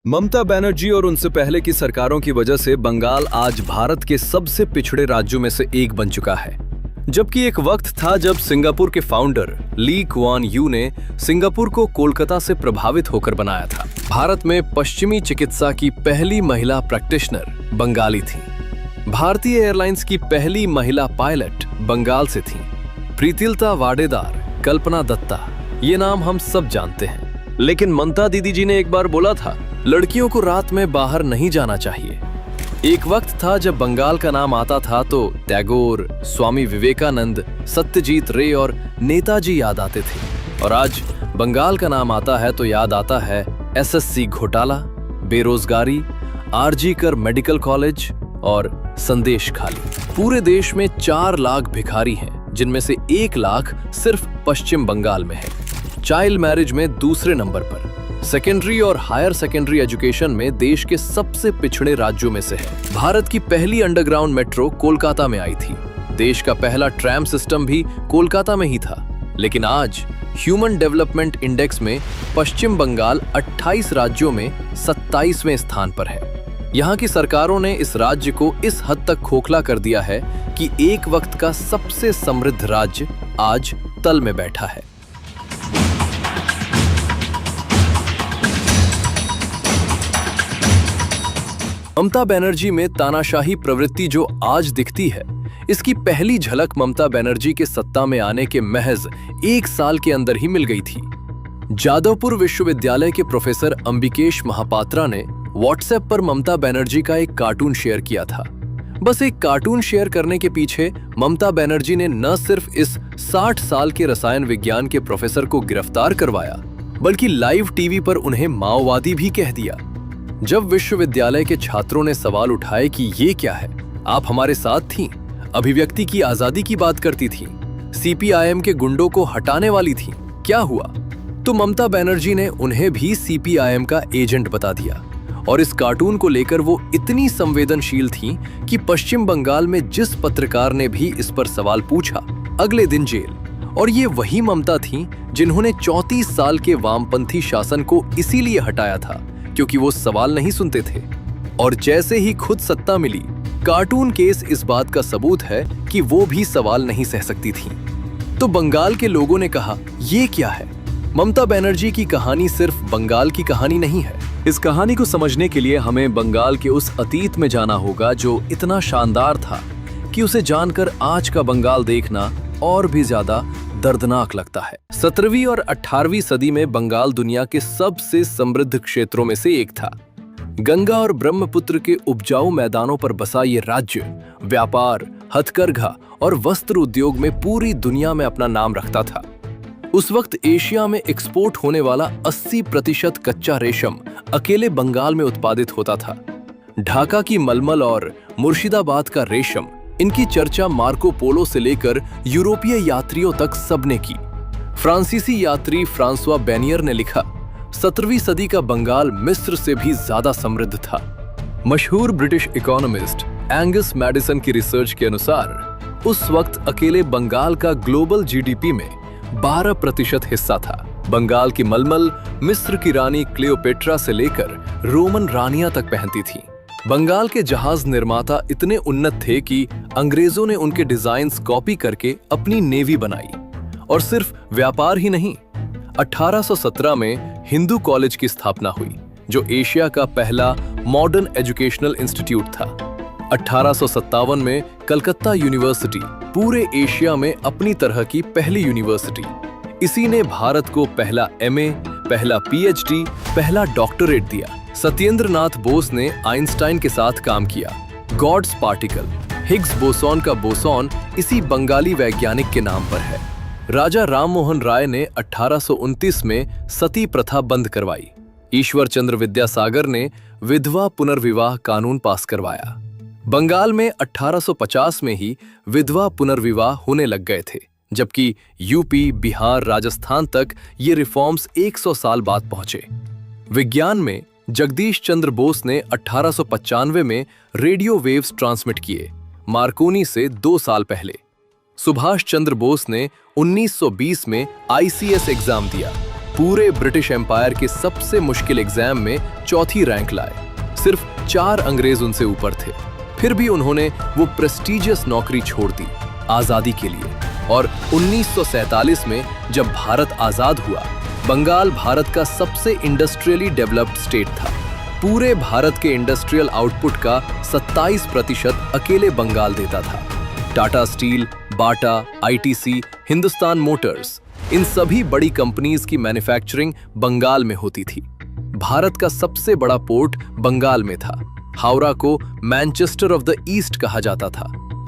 ममता बनर्जी और उनसे पहले की सरकारों की वजह से बंगाल आज भारत के सबसे पिछड़े राज्यों में से एक बन चुका है। जबकि एक वक्त था जब सिंगापुर के फाउंडर ली कुआन यू ने सिंगापुर को कोलकाता से प्रभावित होकर बनाया था। भारत में पश्चिमी चिकित्सा की पहली महिला प्रैक्टिशनर बंगाली थी। भारतीय एयरलाइंस की पहली महिला पायलट बंगाल से थी। प्रीतिलता वाडेदार, कल्पना दत्ता, ये नाम हम सब जानते हैं। लेकिन ममता दीदी जी ने एक बार बोला था, लड़कियों को रात में बाहर नहीं जाना चाहिए। एक वक्त था जब बंगाल का नाम आता था तो टैगोर, स्वामी विवेकानंद, सत्यजीत रे और नेताजी याद आते थे। और आज बंगाल का नाम आता है तो याद आता है एसएससी घोटाला, बेरोजगारी, आरजी कर मेडिकल कॉलेज और संदेश खाली। पूरे देश में 4 लाख भिखारी हैं, जिनमें से 1 लाख सिर्फ पश्चिम बंगाल में है। चाइल्ड मैरिज में दूसरे नंबर पर, सेकेंडरी और हायर सेकेंडरी एजुकेशन में देश के सबसे पिछड़े राज्यों में से है। भारत की पहली अंडरग्राउंड मेट्रो कोलकाता में आई थी। देश का पहला ट्रैम सिस्टम भी कोलकाता में ही था। लेकिन आज ह्यूमन डेवलपमेंट इंडेक्स में पश्चिम बंगाल 28 राज्यों में 27वें स्थान पर है। यहाँ की सरकारों ने इस राज्य को इस हद तक खोखला कर दिया है कि एक वक्त का सबसे समृद्ध राज्य आज तल में बैठा है। ममता बनर्जी में तानाशाही प्रवृत्ति जो आज दिखती है, इसकी पहली झलक ममता बनर्जी के सत्ता में आने के महज 1 साल के अंदर ही मिल गई थी। जादवपुर विश्वविद्यालय के प्रोफेसर अंबिकेश महापात्रा ने व्हाट्सएप पर ममता बनर्जी का एक कार्टून शेयर किया था। बस एक कार्टून शेयर करने के पीछे ममता बनर्जी ने न सिर्फ इस 60 साल के रसायन विज्ञान के प्रोफेसर को गिरफ्तार करवाया, बल्कि लाइव टीवी पर उन्हें माओवादी भी कह दिया। जब विश्वविद्यालय के छात्रों ने सवाल उठाए कि ये क्या है, आप हमारे साथ थीं, अभिव्यक्ति की आजादी की बात करती थीं, सीपीआईएम के गुंडों को हटाने वाली थीं, क्या हुआ? तो ममता बनर्जी ने उन्हें भी सीपीआईएम का एजेंट बता दिया। और इस कार्टून को लेकर वो इतनी संवेदनशील थीं कि पश्चिम बंगाल में जिस पत्रकार ने भी इस पर सवाल पूछा, अगले दिन जेल। और ये वही ममता थीं जिन्होंने 34 साल के वामपंथी शासन को इसीलिए हटाया था क्योंकि वो सवाल नहीं सुनते थे। और जैसे ही खुद सत्ता मिली, कार्टून केस इस बात का सबूत है कि वो भी सवाल नहीं सह सकती थीं। तो बंगाल के लोगों ने कहा, ये क्या है? ममता बनर्जी की कहानी सिर्फ बंगाल की कहानी नहीं है। इस कहानी को समझने के लिए हमें बंगाल के उस अतीत में जाना होगा जो इतना शानदार था कि उसे जानकर आज का बंगाल देखना और भी ज्यादा दर्दनाक लगता है। 17वीं और 18वीं सदी में बंगाल दुनिया के सबसे समृद्ध क्षेत्रों में से एक था। गंगा और ब्रह्मपुत्र के उपजाऊ मैदानों पर बसा ये राज्य व्यापार, हथकरघा और वस्त्र उद्योग में पूरी दुनिया में अपना नाम रखता था। उस वक्त एशिया में एक्सपोर्ट होने वाला 80% कच्चा रेशम अकेले बंगाल में उत्पादित होता था। ढाका की मलमल और मुर्शिदाबाद का रेशम, इनकी चर्चा मार्को पोलो से लेकर यूरोपीय यात्रियों तक सबने की। फ्रांसीसी यात्री फ्रांसवा बेनियर ने लिखा, 17वीं सदी का बंगाल मिस्र से भी ज्यादा समृद्ध था। मशहूर ब्रिटिश इकोनॉमिस्ट एंगस मैडिसन की रिसर्च के अनुसार उस वक्त अकेले बंगाल का ग्लोबल जीडीपी में 12% हिस्सा था। बंगाल की मलमल मिस्र की रानी क्लियोपेट्रा से लेकर रोमन रानियां तक पहनती थीं। बंगाल के जहाज निर्माता इतने उन्नत थे कि अंग्रेजों ने उनके डिजाइन्स कॉपी करके अपनी नेवी बनाई। और सिर्फ व्यापार ही नहीं, 1817 में हिंदू कॉलेज की स्थापना हुई, जो एशिया का पहला मॉडर्न एजुकेशनल इंस्टीट्यूट था। 1857 में कलकत्ता यूनिवर्सिटी पूरे एशिया में अपनी तरह की पहली यूनिवर्सिटी। इसी ने भारत को पहला एमए, पहला पीएचडी, पहला डॉक्टरेट दिया। सत्येंद्र नाथ बोस ने आइंस्टाइन के साथ काम किया। गॉड्स पार्टिकल, हिग्स बोसॉन का बोसॉन इसी बंगाली वैज्ञानिक के नाम पर है। राजा राममोहन राय ने 1829 में सती प्रथा बंद करवाई। ईश्वर चंद्र विद्यासागर ने विधवा पुनर्विवाह कानून पास करवाया। बंगाल में 1850 में ही विधवा पुनर्विवाह होने लग गए थे, जबकि यूपी, बिहार, राजस्थान तक ये रिफॉर्म्स 100 साल बाद पहुंचे। विज्ञान में जगदीश चंद्र बोस ने 1895 में रेडियो वेव्स ट्रांसमिट किए, मार्कोनी से 2 साल पहले। सुभाष चंद्र बोस ने 1920 में आईसीएस एग्जाम दिया। पूरे ब्रिटिश एम्पायर के सबसे मुश्किल एग्जाम में चौथी रैंक लाए। सिर्फ 4 अंग्रेज उनसे ऊपर थे। फिर भी उन्होंने वो प्रेस्टीजियस नौकरी छोड़ दी आजादी के लिए। और 1947 में जब भारत आजाद हुआ, बंगाल भारत का सबसे इंडस्ट्रियली डेवलप्ड स्टेट था। पूरे भारत के इंडस्ट्रियल आउटपुट का 27% अकेले बंगाल देता था। टाटा स्टील, बाटा, आईटीसी, हिंदुस्तान मोटर्स, इन सभी बड़ी कंपनीज की मैन्युफैक्चरिंग बंगाल में होती थी। भारत का सबसे बड़ा पोर्ट बंगाल में था। हावड़ा को मैनचेस्टर ऑफ द ईस्ट कहा जाता था।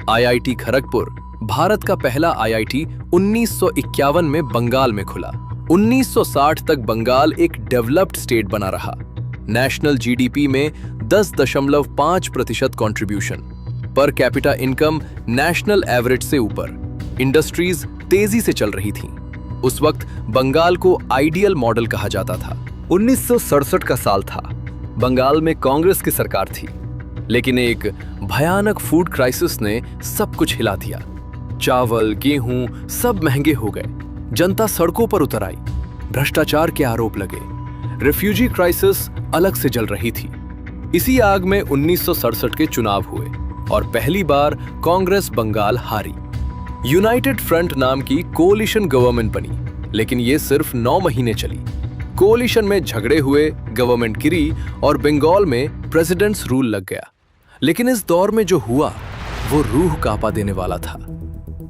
आईआईटी खड़गपुर, भारत का पहला आईआईटी 1951 में बंगाल में खुला। 1960 तक बंगाल एक डेवलप्ड स्टेट बना रहा। नेशनल जीडीपी में 10.5% contribution. Per capita income national average से ऊपर। इंडस्ट्रीज तेजी से चल रही थीं। उस वक्त बंगाल को आइडियल मॉडल कहा जाता था। 1967 का साल था। बंगाल में कांग्रेस की सरकार थी, लेकिन एक भयानक फूड क्राइसिस ने सब कुछ हिला दिया। चावल, गेहूं सब महंगे हो गए। जनता सड़कों पर उतर आई। भ्रष्टाचार के आरोप लगे। रिफ्यूजी क्राइसिस अलग से जल रही थी। इसी आग में 1967 के चुनाव हुए और पहली बार कांग्रेस बंगाल हारी। यूनाइटेड फ्रंट नाम की कोलिशन गवर्नमेंट बनी, लेकिन ये सिर्फ 9 महीने चली। कोलिशन में झगड़े हुए, गवर्नमेंट गिरी और बंगाल में प्रेसिडेंट्स रूल लग गया। लेकिन इस दौर में जो हुआ वो रूह कांपा देने वाला था।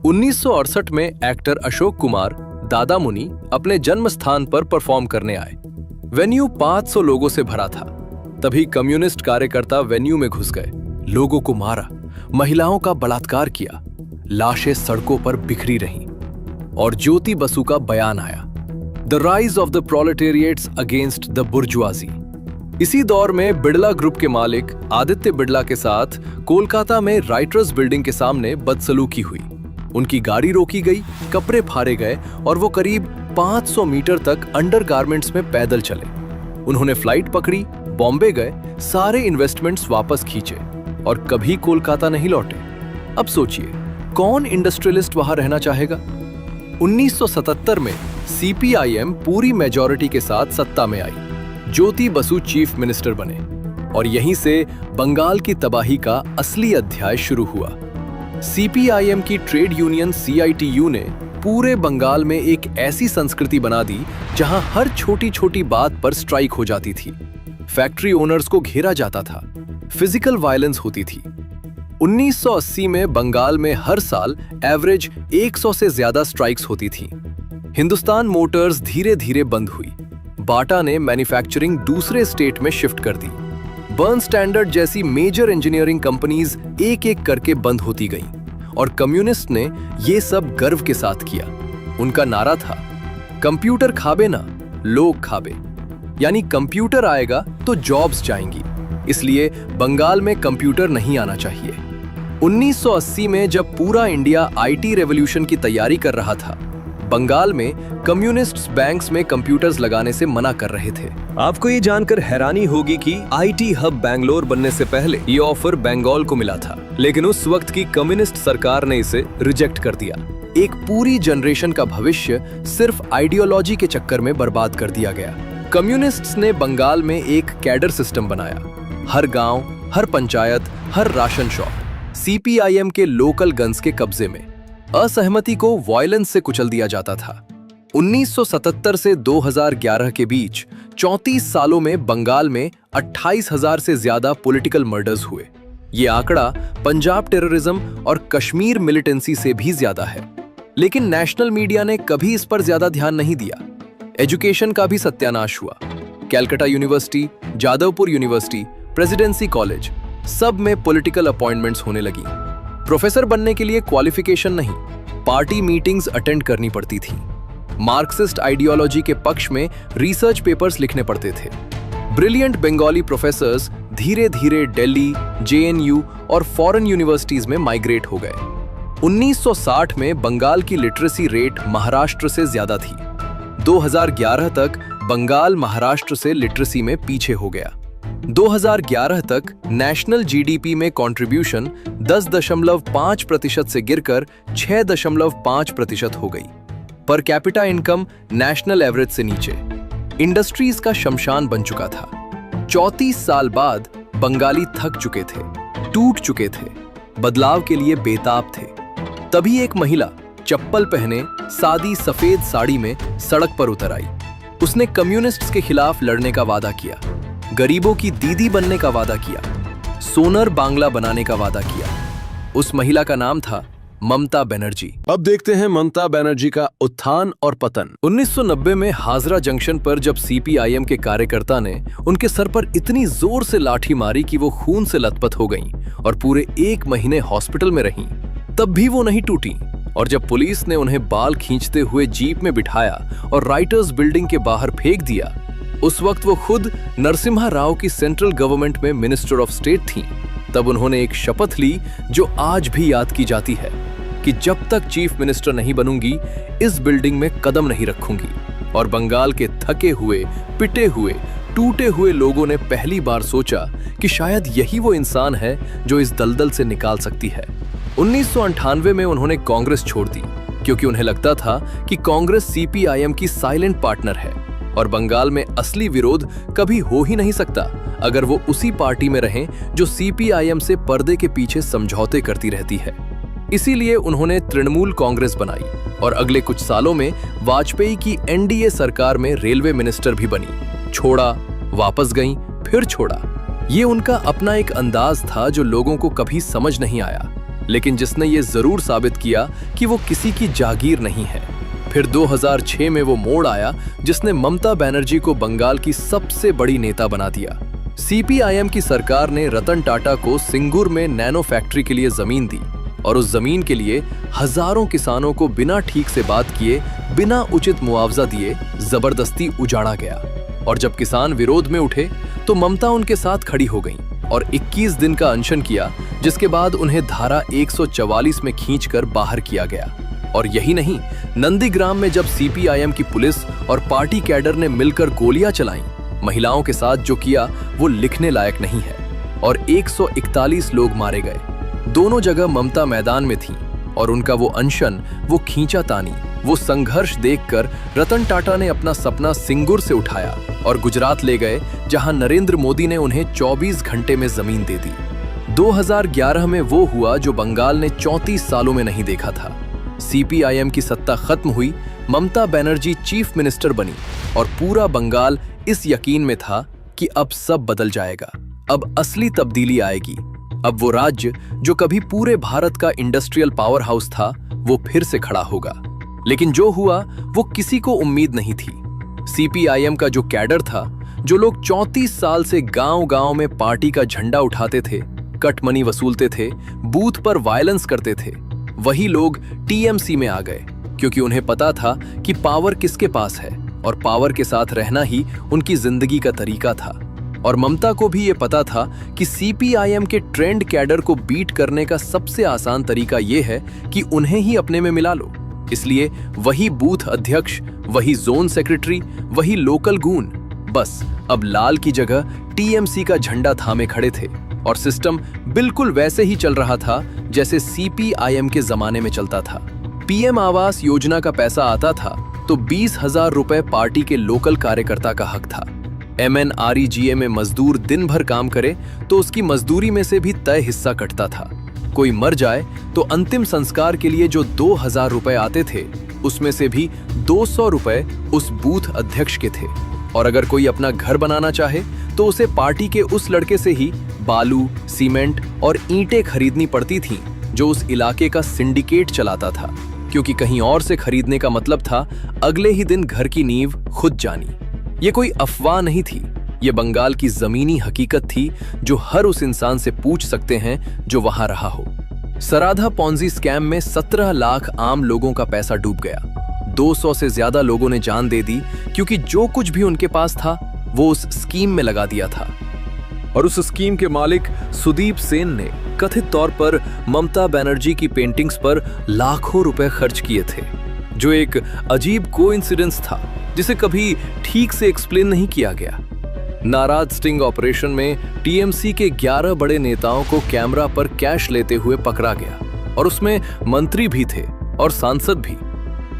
1968 में एक्टर अशोक कुमार दादा मुनि अपने जन्म स्थान पर परफॉर्म करने आए। वेन्यू 500 लोगों से भरा था। तभी कम्युनिस्ट कार्यकर्ता वेन्यू में घुस गए, लोगों को मारा, महिलाओं का बलात्कार किया। लाशें सड़कों पर बिखरी रहीं और ज्योति बसु का बयान आया, the rise of the proletariats against the bourgeoisie. इसी दौर में बिड़ला ग्रुप के मालिक आदित्य बिड़ला के साथ कोलकाता में राइटर्स बिल्डिंग के सामने बदसलूकी हुई। उनकी गाड़ी रोकी गई, कपड़े फाड़े गए और वो करीब 500 मीटर तक अंडरगारमेंट्स में पैदल चले। उन्होंने फ्लाइट पकड़ी, बॉम्बे गए, सारे इन्वेस्टमेंट्स वापस खींचे और कभी कोलकाता नहीं लौटे। अब सोचिए, कौन इंडस्ट्रियलिस्ट वहां रहना चाहेगा? 1977 में सीपीआईएम पूरी मेजॉरिटी के साथ सत्ता में आई। ज्योति बसु चीफ मिनिस्टर बने और यहीं से बंगाल की तबाही का असली अध्याय शुरू हुआ। सीपीआईएम की ट्रेड यूनियन सीआईटीयू ने पूरे बंगाल में एक ऐसी संस्कृति बना दी जहां हर छोटी छोटी बात पर स्ट्राइक हो जाती थी। फैक्ट्री ओनर्स को घेरा जाता था, फिजिकल वायलेंस होती थी। 1980 में बंगाल में हर साल एवरेज 100 से ज्यादा स्ट्राइक्स होती थीं। हिंदुस्तान मोटर्स धीरे धीरे बंद हुई। बाटा ने मैन्युफैक्चरिंग दूसरे स्टेट में शिफ्ट कर दी। बर्न स्टैंडर्ड जैसी मेजर इंजीनियरिंग कंपनीज एक एक करके बंद होती गईं और कम्युनिस्ट ने ये सब गर्व के साथ किया। उनका नारा था, कंप्यूटर खाबे ना, लोग खाबे। यानी कंप्यूटर आएगा तो जॉब्स जाएंगी, इसलिए बंगाल में कंप्यूटर नहीं आना चाहिए। 1980 में जब पूरा इंडिया आईटी रेवोल्यूशन की तैयारी कर रहा था, बंगाल में कम्युनिस्ट्स बैंक्स में कंप्यूटर्स लगाने से मना कर रहे थे। आपको ये जानकर हैरानी होगी कि आईटी हब बैंगलोर बनने से पहले ये ऑफर बंगाल को मिला था, लेकिन उस वक्त की कम्युनिस्ट सरकार ने इसे रिजेक्ट कर दिया। एक पूरी जनरेशन का भविष्य सिर्फ आइडियोलॉजी के चक्कर में बर्बाद कर दिया गया। कम्युनिस्ट्स ने बंगाल में एक कैडर सिस्टम बनाया। हर गांव, हर पंचायत, हर राशन शॉप सीपीआईएम के लोकल गन्स के कब्जे में। असहमति को वायलेंस से कुचल दिया जाता था। 1977 से 2011 के बीच 34 सालों में बंगाल में 28,000 से ज्यादा पॉलिटिकल मर्डर्स हुए। ये आंकड़ा पंजाब टेररिज्म और कश्मीर मिलिटेंसी से भी ज्यादा है। लेकिन नेशनल मीडिया ने कभी इस पर ज्यादा ध्यान नहीं दिया। एजुकेशन का भी सत्यानाश हुआ। Calcutta university, Jadavpur university, presidency college, सब में पॉलिटिकल अपॉइंटमेंट्स होने लगी। प्रोफेसर बनने के लिए क्वालिफिकेशन नहीं, पार्टी मीटिंग्स अटेंड करनी पड़ती थी। मार्क्सिस्ट आइडियोलॉजी के पक्ष में रिसर्च पेपर्स लिखने पड़ते थे। ब्रिलियंट बंगाली प्रोफेसर्स धीरे धीरे दिल्ली, जेएनयू और फॉरेन यूनिवर्सिटीज में माइग्रेट हो गए। 1960 में बंगाल की लिटरेसी रेट महाराष्ट्र से ज्यादा थी। 2011 तक बंगाल महाराष्ट्र से लिटरेसी में पीछे हो गया। 2011 तक नेशनल जीडीपी में कंट्रीब्यूशन 10.5% से गिरकर 6.5% हो गई। Per capita income national average से नीचे, इंडस्ट्रीज का शमशान बन चुका था। 34 साल बाद बंगाली थक चुके थे, टूट चुके थे, बदलाव के लिए बेताब थे। तभी एक महिला चप्पल पहने सादी सफेद साड़ी में सड़क पर उतर आई। उसने कम्युनिस्ट्स के खिलाफ लड़ने का वादा किया, गरीबों की दीदी बनने का वादा किया, सोनर बांग्ला बनाने का वादा किया। उस महिला का नाम था ममता बनर्जी। अब देखते हैं ममता बनर्जी का उत्थान और पतन। 1990 में हाजरा जंक्शन पर जब सीपीआईएम के कार्यकर्ता ने उनके सर पर इतनी जोर से लाठी मारी कि वो खून से लथपथ हो गईं और पूरे 1 महीने हॉस्पिटल में रहीं, तब भी वो नहीं टूटी। और जब पुलिस ने उन्हें बाल खींचते हुए जीप में बिठाया और राइटर्स बिल्डिंग के बाहर फेंक दिया, उस वक्त वो खुद नरसिम्हा राव की सेंट्रल गवर्नमेंट में मिनिस्टर ऑफ स्टेट थीं। तब उन्होंने एक शपथ ली जो आज भी याद की जाती है कि जब तक चीफ मिनिस्टर नहीं बनूंगी, इस बिल्डिंग में कदम नहीं रखूंगी। और बंगाल के थके हुए, पिटे हुए, टूटे हुए लोगों ने पहली बार सोचा कि शायद यही वो इंसान है जो इस दलदल से निकाल सकती है। 1998 में उन्होंने कांग्रेस छोड़ दी क्योंकि उन्हें लगता था कि कांग्रेस सीपीआईएम की साइलेंट पार्टनर है और बंगाल में असली विरोध कभी हो ही नहीं सकता अगर वो उसी पार्टी में रहें जो सीपीआईएम से पर्दे के पीछे समझौते करती रहती है। इसीलिए उन्होंने तृणमूल कांग्रेस बनाई और अगले कुछ सालों में वाजपेयी की एनडीए सरकार में रेलवे मिनिस्टर भी बनी। छोड़ा, वापस गईं, फिर छोड़ा। ये उनका अपना एक अंदाज था जो लोगों को कभी समझ नहीं आया, लेकिन जिसने ये जरूर साबित किया कि वो किसी की जागीर नहीं है। फिर 2006 में वो मोड़ आया जिसने ममता बनर्जी को बंगाल की सबसे बड़ी नेता बना दिया। सीपीआईएम की सरकार ने रतन टाटा को सिंगूर में नैनो फैक्ट्री के लिए जमीन दी और उस जमीन के लिए हजारों किसानों को बिना ठीक से बात किए, बिना उचित मुआवजा दिए जबरदस्ती उजाड़ा गया। और जब किसान विरोध में उठे तो ममता उनके साथ खड़ी हो गईं और 21 दिन का अनशन किया, जिसके बाद उन्हें धारा 144 में खींचकर बाहर किया गया। और यही नहीं, नंदीग्राम में जब सीपीआईएम की पुलिस और पार्टी कैडर ने मिलकर गोलियां चलाईं, महिलाओं के साथ जो किया वो लिखने लायक नहीं है और 141 लोग मारे गए। दोनों जगह ममता मैदान में थीं और उनका वो अनशन, वो खींचातानी, वो संघर्ष देखकर रतन टाटा ने अपना सपना सिंगूर से उठाया और गुजरात ले गए, जहां नरेंद्र मोदी ने उन्हें 24 घंटे में जमीन दे दी। 2011 में वो हुआ जो बंगाल ने 34 सालों में नहीं देखा था। सीपीआईएम की सत्ता खत्म हुई, ममता बनर्जी चीफ मिनिस्टर बनी और पूरा बंगाल इस यकीन में था कि अब सब बदल जाएगा, अब असली तब्दीली आएगी। अब वो राज्य जो कभी पूरे भारत का इंडस्ट्रियल पावर हाउस था, वो फिर से खड़ा होगा। लेकिन जो हुआ वो किसी को उम्मीद नहीं थी। सीपीआईएम का जो कैडर था, जो लोग 34 साल से गांव-गांव में पार्टी का झंडा उठाते थे, कट मनी वसूलते थे, बूथ पर वायलेंस करते थे, वही लोग टीएमसी में आ गए क्योंकि उन्हें पता था कि पावर किसके पास है और पावर के साथ रहना ही उनकी जिंदगी का तरीका था। और ममता को भी ये पता था कि सीपीआईएम के ट्रेंड कैडर को बीट करने का सबसे आसान तरीका ये है कि उन्हें ही अपने में मिला लो। इसलिए वही बूथ अध्यक्ष, वही जोन सेक्रेटरी, वही लोकल गून, बस अब लाल की जगह टीएमसी का झंडा थामे खड़े थे और सिस्टम बिल्कुल वैसे ही चल रहा था जैसे सीपीआईएम के जमाने में चलता था। पीएम आवास योजना का पैसा आता था तो 20,000 रुपए पार्टी के लोकल कार्यकर्ता का हक था। एमएनआरईजीए में मजदूर दिन भर काम करे तो उसकी मजदूरी में से भी तय हिस्सा कटता था। कोई मर जाए तो अंतिम संस्कार के लिए जो 2,000 रुपए आते थे, उसमें से भी 200 रुपए उस बूथ अध्यक्ष के थे। और अगर कोई अपना घर बनाना चाहे तो उसे पार्टी के उस लड़के से ही बालू, सीमेंट और ईंटें खरीदनी पड़ती थीं जो उस इलाके का सिंडिकेट चलाता था, क्योंकि कहीं और से खरीदने का मतलब था अगले ही दिन घर की नींव खुद जानी। ये कोई अफवाह नहीं थी, ये बंगाल की जमीनी हकीकत थी जो हर उस इंसान से पूछ सकते हैं जो वहां रहा हो। सराधा पॉन्जी स्कैम में 17 लाख आम लोगों का पैसा डूब गया। 200 से ज्यादा लोगों ने जान दे दी क्योंकि जो कुछ भी उनके पास था वो उस स्कीम में लगा दिया था। और उस स्कीम के मालिक सुदीप सेन ने कथित तौर पर ममता बनर्जी की पेंटिंग्स पर लाखों रुपए खर्च किए थे, जो एक अजीब कोइंसिडेंस था जिसे कभी ठीक से एक्सप्लेन नहीं किया गया। नाराज स्टिंग ऑपरेशन में टीएमसी के 11 बड़े नेताओं को कैमरा पर कैश लेते हुए पकड़ा गया और उसमें मंत्री भी थे और सांसद भी।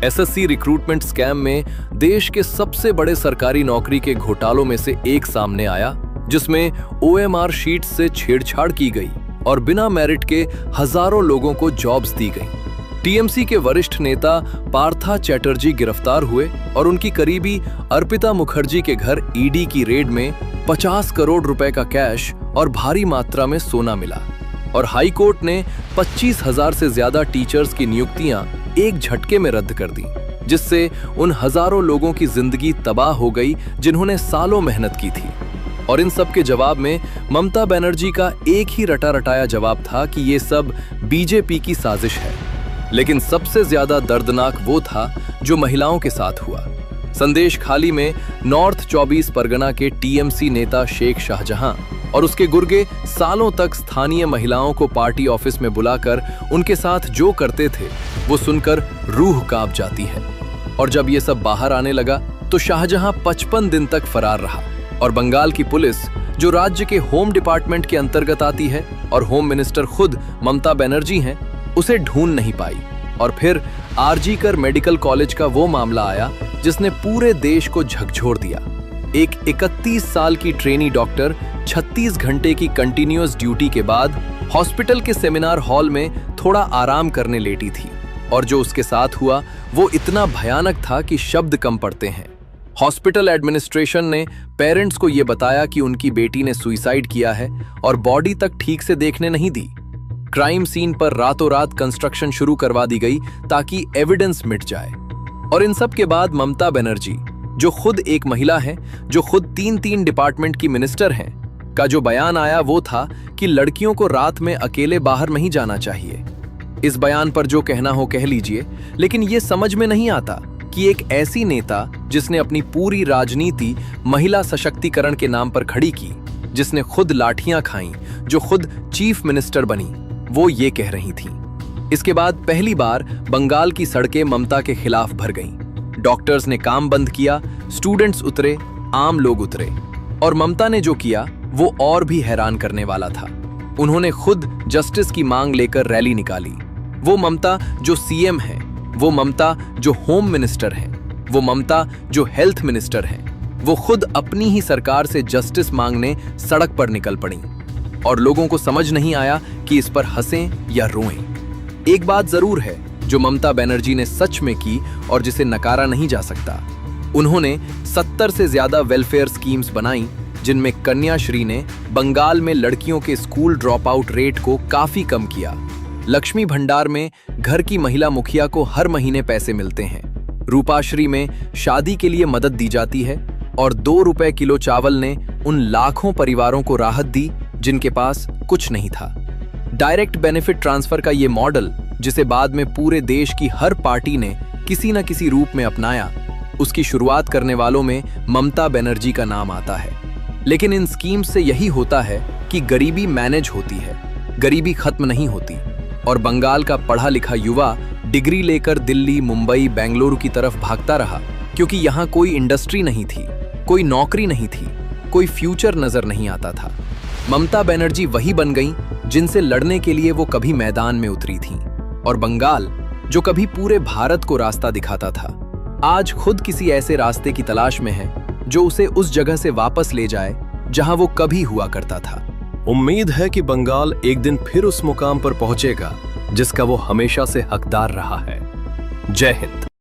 एसएससी रिक्रूटमेंट स्कैम में देश के सबसे बड़े सरकारी नौकरी के घोटालों में से एक सामने आया, जिसमें ओएमआर शीट्स से छेड़छाड़ की गई और बिना मेरिट के हजारों लोगों को जॉब्स दी गई। टीएमसी के वरिष्ठ नेता पार्था चैटर्जी गिरफ्तार हुए और उनकी करीबी अर्पिता मुखर्जी के घर ईडी की रेड में 50 करोड़ रुपए का कैश और भारी मात्रा में सोना मिला और हाई कोर्ट ने 25,000 से ज्यादा टीचर्स की नियुक्तियां एक झटके में रद्द कर दी, जिससे उन हजारों लोगों की जिंदगी तबाह हो गई जिन्होंने सालों मेहनत की थी। और इन सब के जवाब में ममता बनर्जी का एक ही रटा रटाया जवाब था कि ये सब बीजेपी की साजिश है। लेकिन सबसे ज्यादा दर्दनाक वो था जो महिलाओं के साथ हुआ। संदेश खाली में नॉर्थ 24 परगना के टीएमसी नेता शेख शाहजहां और उसके गुर्गे सालों तक स्थानीय महिलाओं को पार्टी ऑफिस में बुलाकर उनके साथ जो करते थे वो सुनकर रूह कांप जाती है। और जब ये सब बाहर आने लगा तो शाहजहां 55 दिन तक फरार रहा और बंगाल की पुलिस, जो राज्य के होम डिपार्टमेंट के अंतर्गत आती है और होम मिनिस्टर खुद ममता बनर्जी हैं, उसे ढूंढ नहीं पाई। और फिर आरजीकर मेडिकल कॉलेज का वो मामला आया जिसने पूरे देश को झकझोर दिया। एक 31 साल की ट्रेनी डॉक्टर 36 घंटे की कंटिन्यूअस ड्यूटी के बाद हॉस्पिटल के सेमिनार हॉल में थोड़ा आराम करने लेटी थी और जो उसके साथ हुआ वो इतना भयानक था कि शब्द कम पड़ते हैं। हॉस्पिटल एडमिनिस्ट्रेशन ने पेरेंट्स को ये बताया कि उनकी बेटी ने सुसाइड किया है और बॉडी तक ठीक से देखने नहीं दी। क्राइम सीन पर रातों रात कंस्ट्रक्शन शुरू करवा दी गई ताकि एविडेंस मिट जाए। और इन सब के बाद ममता बनर्जी, जो खुद एक महिला है, जो खुद 3 डिपार्टमेंट की मिनिस्टर हैं, का जो बयान आया वो था कि लड़कियों को रात में अकेले बाहर नहीं जाना चाहिए। इस बयान पर जो कहना हो कह लीजिए, लेकिन ये समझ में नहीं आता कि एक ऐसी नेता जिसने अपनी पूरी राजनीति महिला सशक्तिकरण के नाम पर खड़ी की, जिसने खुद लाठियां खाईं, जो खुद चीफ मिनिस्टर बनी, वो ये कह रही थी। इसके बाद पहली बार बंगाल की सड़कें ममता के खिलाफ भर गईं। डॉक्टर्स ने काम बंद किया, स्टूडेंट्स उतरे, आम लोग उतरे। और ममता ने जो किया वो और भी हैरान करने वाला था। उन्होंने खुद जस्टिस की मांग लेकर रैली निकाली। वो ममता जो सीएम है, वो ममता जो होम मिनिस्टर है, वो ममता जो हेल्थ मिनिस्टर है, वो खुद अपनी ही सरकार से जस्टिस मांगने सड़क पर निकल पड़ी। और लोगों को समझ नहीं आया कि इस पर हंसें या रोएं। एक बात जरूर है जो ममता बनर्जी ने सच में की और जिसे नकारा नहीं जा सकता। उन्होंने 70 से ज्यादा वेलफेयर स्कीम्स बनाई, जिनमें कन्याश्री ने बंगाल में लड़कियों के स्कूल ड्रॉप आउट रेट को काफी कम किया। लक्ष्मी भंडार में घर की महिला मुखिया को हर महीने पैसे मिलते हैं। रूपाश्री में शादी के लिए मदद दी जाती है और 2 रुपए किलो चावल ने उन लाखों परिवारों को राहत दी जिनके पास कुछ नहीं था। डायरेक्ट बेनिफिट ट्रांसफर का ये मॉडल, जिसे बाद में पूरे देश की हर पार्टी ने किसी न किसी रूप में अपनाया, उसकी शुरुआत करने वालों में ममता बनर्जी का नाम आता है। लेकिन इन स्कीम्स से यही होता है कि गरीबी मैनेज होती है, गरीबी खत्म नहीं होती। और बंगाल का पढ़ा लिखा युवा डिग्री लेकर दिल्ली, मुंबई, बेंगलुरु की तरफ भागता रहा, क्योंकि यहाँ कोई इंडस्ट्री नहीं थी, कोई नौकरी नहीं थी, कोई फ्यूचर नजर नहीं आता था। ममता बनर्जी वही बन गईं जिनसे लड़ने के लिए वो कभी मैदान में उतरी थीं। और बंगाल, जो कभी पूरे भारत को रास्ता दिखाता था, आज खुद किसी ऐसे रास्ते की तलाश में है जो उसे उस जगह से वापस ले जाए जहां वो कभी हुआ करता था। उम्मीद है कि बंगाल एक दिन फिर उस मुकाम पर पहुंचेगा जिसका वो हमेशा से हकदार रहा है। जय हिंद।